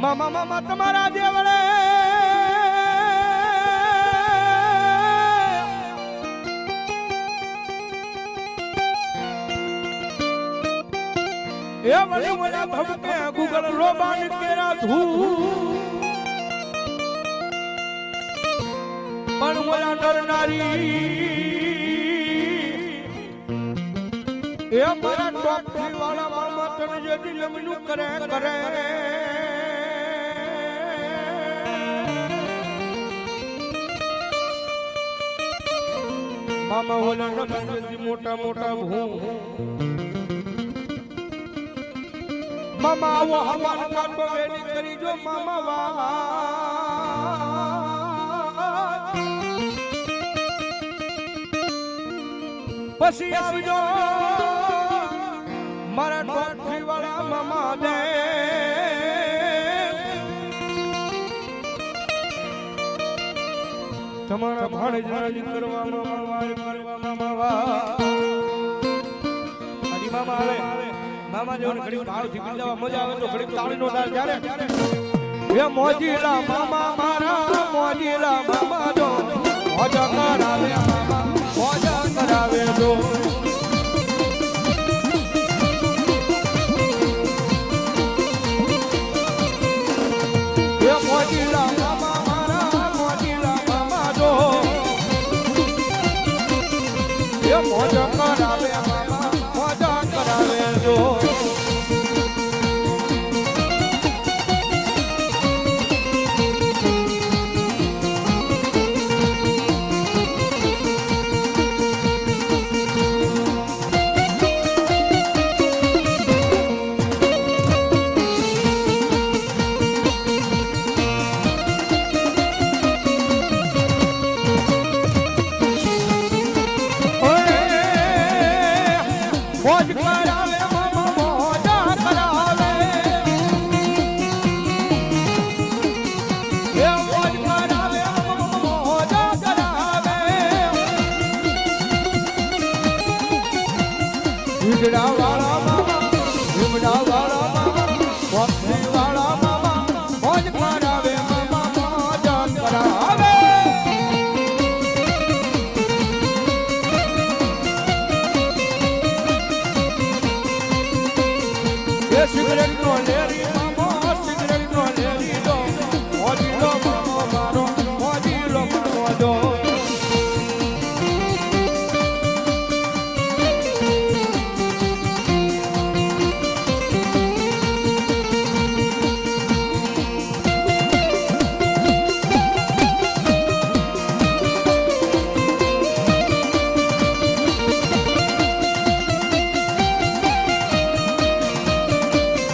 મામા મામા તમારા દેવળે એ વળી વડા ભબકે ગુગલ રોબાન કેરા ધૂ પણ વડા ડરનારી એ મારા ટોપથી વાળા મામા તને જે દિલમનું કરે કરે મામા ઓલા નગરથી મોટા મોટા ભૂ મામા આવો હમાર કાટો વેલી કરી જો મામા વા પછી આવજો મારા ટોપથી વાળા મામા દે તમારા ભાણે જણાજી કરવા મામા વા હરી મામા આવે મામા જેવો ઘડી ભાવથી બિંદાવા મજા આવે તો ઘડી તાળીનો ડાલ જ્યારે એ મોજીલા મામા મારા મોજીલા મામા જો મોજા કરાવે મામા મોજા કરાવે જો એ મોજીલા મામા મારા મોજીલા મામા જો એ મોજા કરાવે મામા મોજા કરાવે જો હિજડા વાળા મામા હિમડા વાળા મામા વખરી વાળા મામા મોજ કરાવે મામા મોજા કરાવે એ સિગરેટ નો લેરી